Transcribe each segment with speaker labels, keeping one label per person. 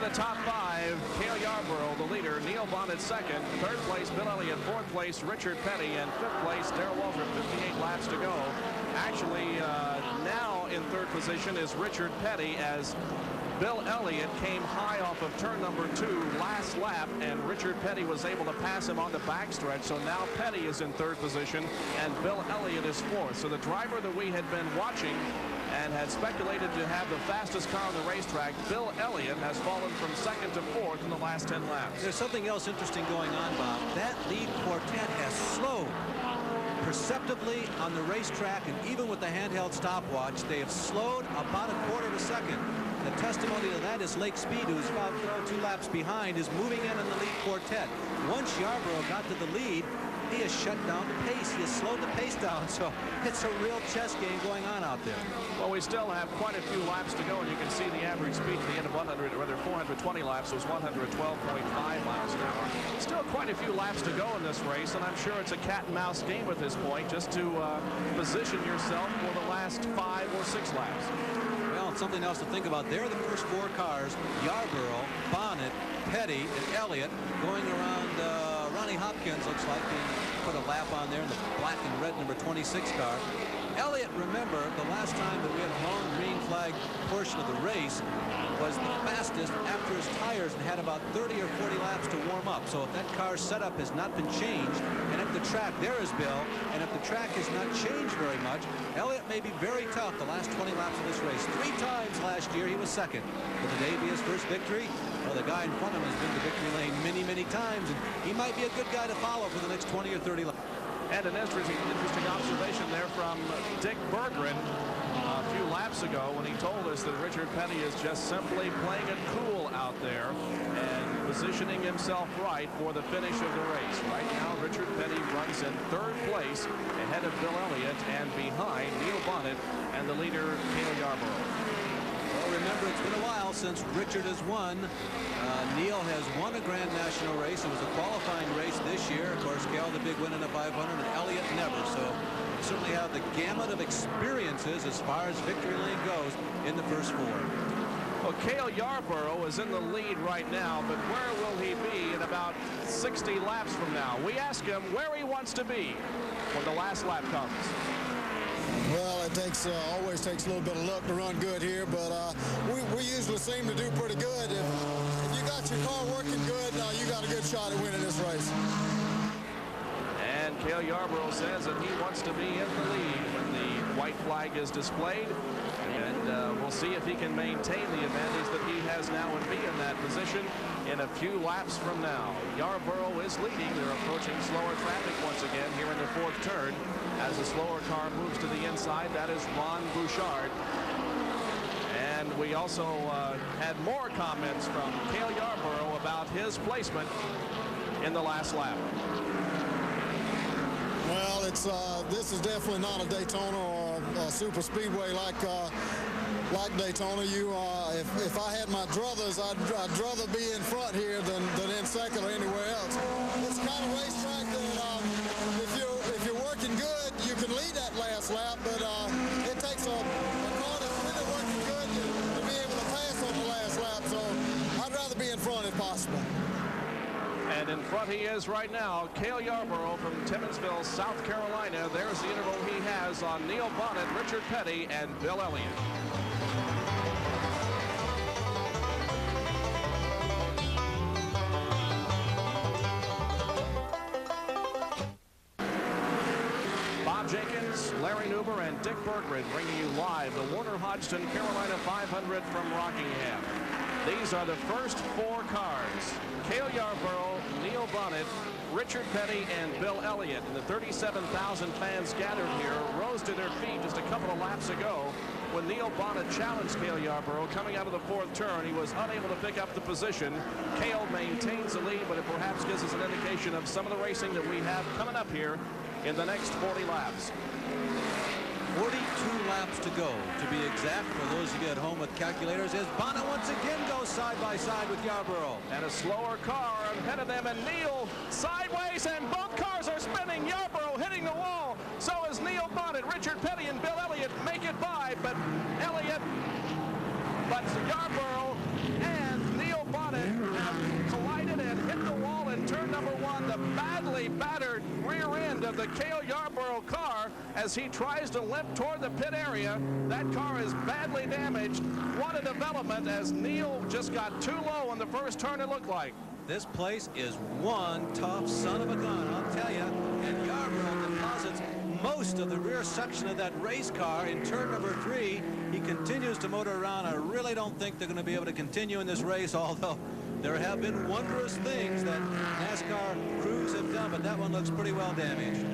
Speaker 1: the top 5, Cale Yarborough, the leader, Neil Bonnet second, third place Bill Elliott, fourth place Richard Petty, and fifth place Darrell Waltrip. 58 laps to go. Actually, now in third position is Richard Petty, as Bill Elliott came high off of turn number 2 last lap, and Richard Petty was able to pass him on the backstretch. So now Petty is in third position, and Bill Elliott is fourth. So the driver that we had been watching and had speculated to have the fastest car on the racetrack, Bill Elliott, has fallen from second to fourth in the last 10 laps.
Speaker 2: There's something else interesting going on, Bob. That lead quartet has slowed perceptibly on the racetrack, and even with the handheld stopwatch, they have slowed about a quarter of a second. The testimony to that is Lake Speed, who's about 2 laps behind, is moving in on the lead quartet. Once Yarborough got to the lead, he has shut down the pace. He has slowed the pace down, so it's a real chess game going on out there.
Speaker 1: Well, we still have quite a few laps to go, and you can see the average speed at the end of 420 laps was 112.5 miles an hour. Still quite a few laps to go in this race, and I'm sure it's a cat and mouse game at this point, just to position yourself for the last 5 or 6 laps.
Speaker 2: Well, something else to think about. There are the first 4 cars: Yarborough, Bonnet, Petty, and Elliott, going around. Ronnie Hopkins looks like he put a lap on there in the black and red number 26 car. Elliott, remember, the last time that we had a long green flag portion of the race, was the fastest after his tires and had about 30 or 40 laps to warm up. So if that car's setup has not been changed, and if the track, there is Bill, and if the track has not changed very much, Elliott may be very tough the last 20 laps of this race. 3 times last year he was second. Will today be his first victory? Well, the guy in front of him has been to victory lane many, many times, and he might be a good guy to follow for the next 20 or 30 laps.
Speaker 1: And an interesting observation there from Dick Berggren a few laps ago, when he told us that Richard Petty is just simply playing it cool out there and positioning himself right for the finish of the race. Right now, Richard Petty runs in third place ahead of Bill Elliott and behind Neil Bonnet and the leader, Cale Yarborough.
Speaker 2: Well, remember, it's been a while since Richard has won. Neil has won a Grand National race. It was a qualifying race this year. Of course, Cale the big win in the 500, and Elliott never. So we certainly have the gamut of experiences as far as victory lane goes in the first 4.
Speaker 1: Well, Cale Yarborough is in the lead right now, but where will he be in about 60 laps from now? We ask him where he wants to be when the last lap comes.
Speaker 3: Well, it always takes a little bit of luck to run good here, but we usually seem to do pretty good. If you got your car working good, you got a good shot at winning this race.
Speaker 1: And Cale Yarborough says that he wants to be in the lead when the white flag is displayed, and we'll see if he can maintain the advantage that he has now and be in that position in a few laps from now. Yarborough is leading. They're approaching slower traffic once again here in the 4th turn. As the slower car moves to the inside, that is Ron Bouchard. And we also had more comments from Cale Yarborough about his placement in the last lap.
Speaker 3: Well, this is definitely not a Daytona or a super speedway like Daytona. If I had my druthers, I'd rather be in front here than in second or anywhere else. It's kind of racetrack that if you're working good, you can lead that last lap, but it takes a car that's really working good to be able to pass on the last lap. So I'd rather be in front if possible.
Speaker 1: And in front he is right now, Cale Yarborough from Timmonsville, South Carolina. There's the interval he has on Neil Bonnet, Richard Petty, and Bill Elliott. Bob Jenkins, Larry Newber, and Dick Berggren bringing you live the Warner Hodgson Carolina 500 from Rockingham. These are the first 4 cars: Cale Yarborough, Neil Bonnet, Richard Petty, and Bill Elliott. And the 37,000 fans gathered here rose to their feet just a couple of laps ago when Neil Bonnet challenged Cale Yarborough coming out of the 4th turn. He was unable to pick up the position. Cale maintains the lead, but it perhaps gives us an indication of some of the racing that we have coming up here in the next 40 laps.
Speaker 2: 42 laps to go, to be exact, for those of you at home with calculators, as Bonnet once again goes side by side with Yarborough.
Speaker 1: And a slower car ahead of them, and Neil sideways, and both cars are spinning. Yarborough hitting the wall. So is Neil Bonnet. Richard Petty and Bill Elliott make it by, but Yarborough and Neil Bonnet battered rear end of the Cale Yarborough car as he tries to limp toward the pit area. That car is badly damaged. What a development, as Neil just got too low on the first turn, it looked like.
Speaker 2: This place is one tough son of a gun, I'll tell you. And Yarborough deposits most of the rear section of that race car in turn number 3. He continues to motor around. I really don't think they're going to be able to continue in this race, although there have been wondrous things that NASCAR crews have done, but that one looks pretty well damaged.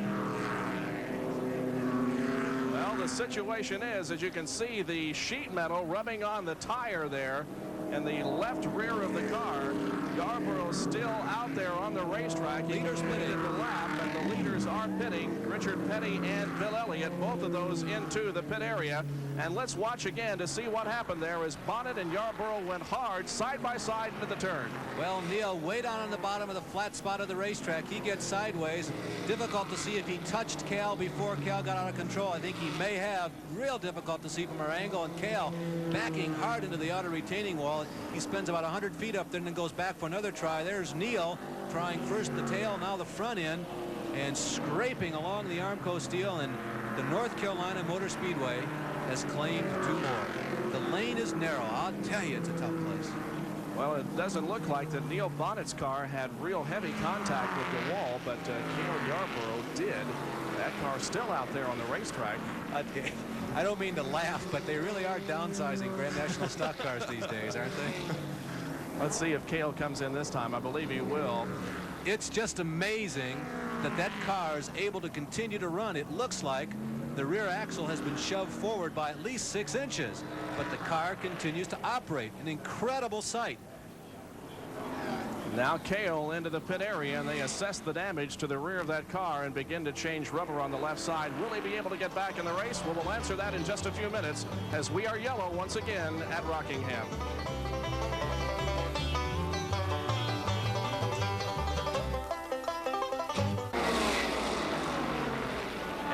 Speaker 1: Well, the situation is, as you can see, the sheet metal rubbing on the tire there in the left rear of the car. Yarborough's still out there on the racetrack. Leaders pitting in the lap, and the leaders are pitting. Richard Petty and Bill Elliott, both of those into the pit area. And let's watch again to see what happened there as Bonnet and Yarborough went hard side by side into the turn.
Speaker 2: Well, Neil, way down on the bottom of the flat spot of the racetrack, he gets sideways. Difficult to see if he touched Cale before Cale got out of control. I think he may have. Real difficult to see from our angle. And Cale backing hard into the outer retaining wall. He spends about 100 feet up there and then goes back for another try. There's Neil trying first the tail, now the front end, and scraping along the Armco steel. And the North Carolina Motor Speedway has claimed 2 more. The lane is narrow. I'll tell you, it's a tough place.
Speaker 1: Well, it doesn't look like that Neil Bonnet's car had real heavy contact with the wall, but Cale Yarborough did. That car still out there on the racetrack.
Speaker 2: I don't mean to laugh, but they really are downsizing Grand National stock cars these days, aren't they?
Speaker 1: Let's see if Cale comes in this time. I believe he will.
Speaker 2: It's just amazing that that car is able to continue to run. It looks like the rear axle has been shoved forward by at least 6 inches, but the car continues to operate. An incredible sight.
Speaker 1: Now Cale into the pit area, and they assess the damage to the rear of that car and begin to change rubber on the left side. Will he be able to get back in the race? Well, we'll answer that in just a few minutes as we are yellow once again at Rockingham.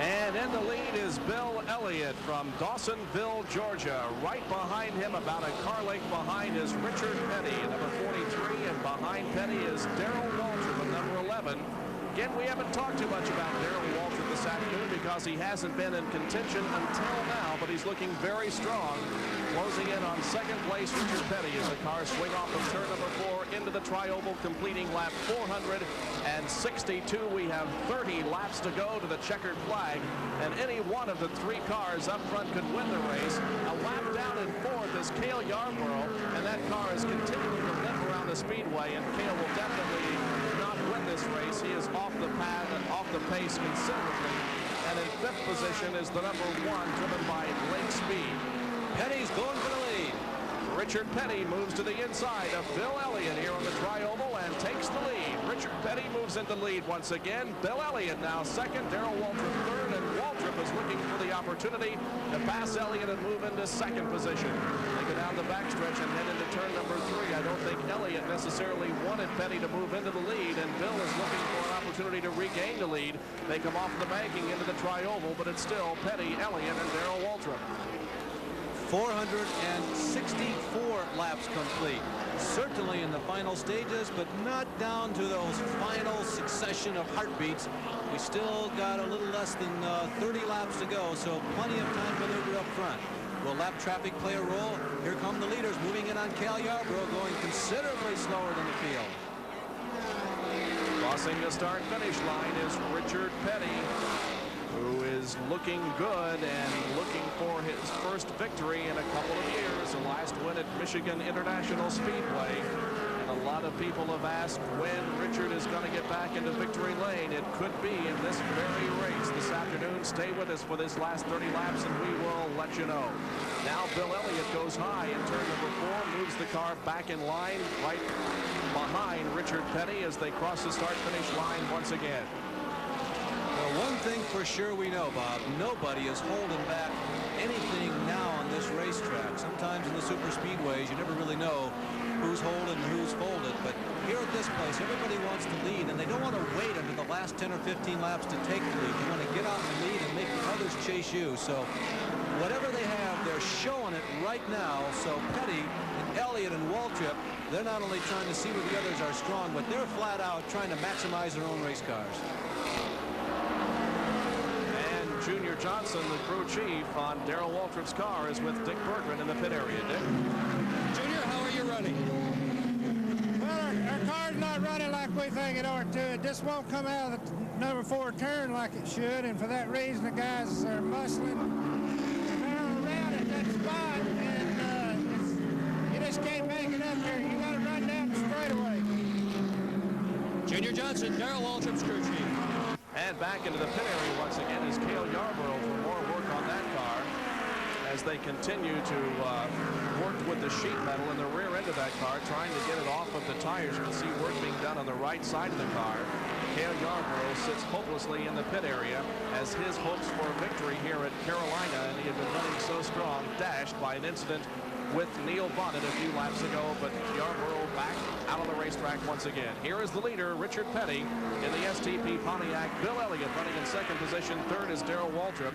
Speaker 1: And in the lead is Bill Elliott from Dawsonville, Georgia. Right behind him, about a car length behind, is Richard Petty, number 43, and behind Petty is Darrell Waltrip, number 11. Again, we haven't talked too much about Darrell Waltrip this afternoon because he hasn't been in contention until now, but he's looking very strong. Closing in on second place, Richard Petty, as the cars swing off of turn number 4 into the tri-oval, completing lap 462. We have 30 laps to go to the checkered flag, and any one of the 3 cars up front could win the race. A lap down in 4th is Cale Yarborough, and that car is continuing to limp around the speedway, and Cale will definitely not win this race. He is off the path and off the pace considerably. And in 5th position is the number 1, driven by Lake Speed.
Speaker 2: Petty's going for the lead.
Speaker 1: Richard Petty moves to the inside of Bill Elliott here on the tri-oval and takes the lead. Richard Petty moves into the lead once again. Bill Elliott now second, Darrell Waltrip third, and Waltrip is looking for the opportunity to pass Elliott and move into second position. They go down the backstretch and head into turn number 3. I don't think Elliott necessarily wanted Petty to move into the lead, and Bill is looking for an opportunity to regain the lead. They come off the banking into the tri-oval, but it's still Petty, Elliott, and Darrell Waltrip.
Speaker 2: 464 laps complete. Certainly in the final stages, but not down to those final succession of heartbeats. We still got a little less than 30 laps to go, so plenty of time to maneuver up front. Will lap traffic play a role? Here come the leaders moving in on Cale Yarborough, going considerably slower than the field.
Speaker 1: Crossing the start-finish line is Richard Petty, who is looking good and looking for his first victory in a couple of years. The last win at Michigan International Speedway. And a lot of people have asked when Richard is going to get back into victory lane. It could be in this very race this afternoon. Stay with us for this last 30 laps and we will let you know. Now Bill Elliott goes high in turn number 4, moves the car back in line right behind Richard Petty as they cross the start-finish line once again.
Speaker 2: Well, one thing for sure we know, Bob, nobody is holding back anything now on this racetrack. Sometimes in the super speedways, you never really know who's holding and who's folded. But here at this place, everybody wants to lead, and they don't want to wait until the last 10 or 15 laps to take the lead. You want to get out and lead and make the others chase you. So whatever they have, they're showing it right now. So Petty and Elliott and Waltrip they're not only trying to see where the others are strong, but they're flat out trying to maximize their own race cars.
Speaker 1: And Junior Johnson, the crew chief on Darrell Waltrip's car, is with Dick Bergman in the pit area. Dick?
Speaker 4: Junior, how are you running?
Speaker 5: Well, our car's not running like we think it ought to. It just won't come out of the number 4 turn like it should, and for that reason the guys are muscling around at that spot, and you just can't make it up there. You got to run down the straightaway.
Speaker 4: Junior Johnson, Darrell Waltrip's crew chief.
Speaker 1: And back into the pit area once again is Cale Yarborough for more work on that car as they continue to work with the sheet metal in the rear end of that car, trying to get it off of the tires. You can see work being done on the right side of the car. Cale Yarborough sits hopelessly in the pit area as his hopes for a victory here at Carolina, and he had been running so strong, dashed by an incident with Neil Bonnet a few laps ago, but Yarborough back out on the racetrack once again. Here is the leader, Richard Petty, in the STP Pontiac. Bill Elliott running in second position. Third is Darrell Waltrip.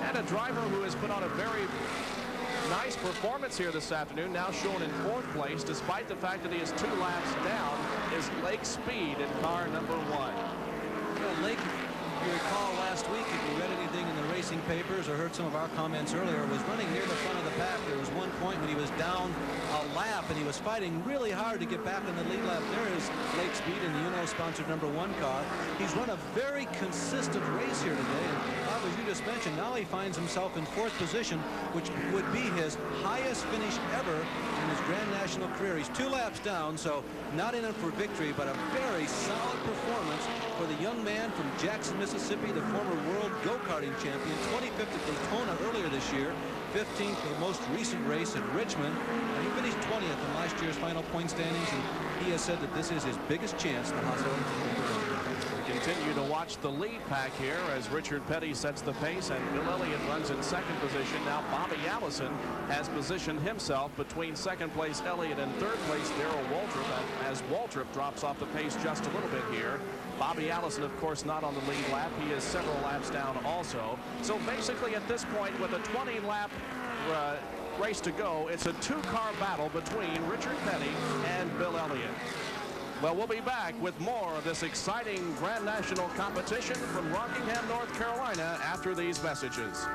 Speaker 1: And a driver who has put on a very nice performance here this afternoon, now shown in 4th place, despite the fact that he is 2 laps down, is Lake Speed in car number 1.
Speaker 2: Well, Lake, if you recall last week, if you read anything in the racing papers or heard some of our comments earlier, was running near the front of the pack. There was one point when he was down a lap and he was fighting really hard to get back in the lead lap. There is Lake Speed in the Uno-sponsored number 1 car. He's run a very consistent race here today, and Bob, as you just mentioned, now he finds himself in 4th position, which would be his highest finish ever in his Grand National career. He's 2 laps down, so not in it for victory, but a very solid performance for the young man from Jackson, Mississippi, the former world go-karting champion, 25th at Daytona earlier this year, 15th for the most recent race at Richmond. He finished 20th in last year's final point standings, and he has said that this is his biggest chance to hustle.
Speaker 1: We continue to watch the lead pack here as Richard Petty sets the pace and Bill Elliott runs in second position. Now Bobby Allison has positioned himself between second place Elliott and third place Darrell Waltrip, as Waltrip drops off the pace just a little bit here. Bobby Allison, of course, not on the lead lap. He is several laps down also. So basically at this point, with a 20-lap race to go, it's a 2-car battle between Richard Petty and Bill Elliott. Well, we'll be back with more of this exciting Grand National competition from Rockingham, North Carolina, after these messages.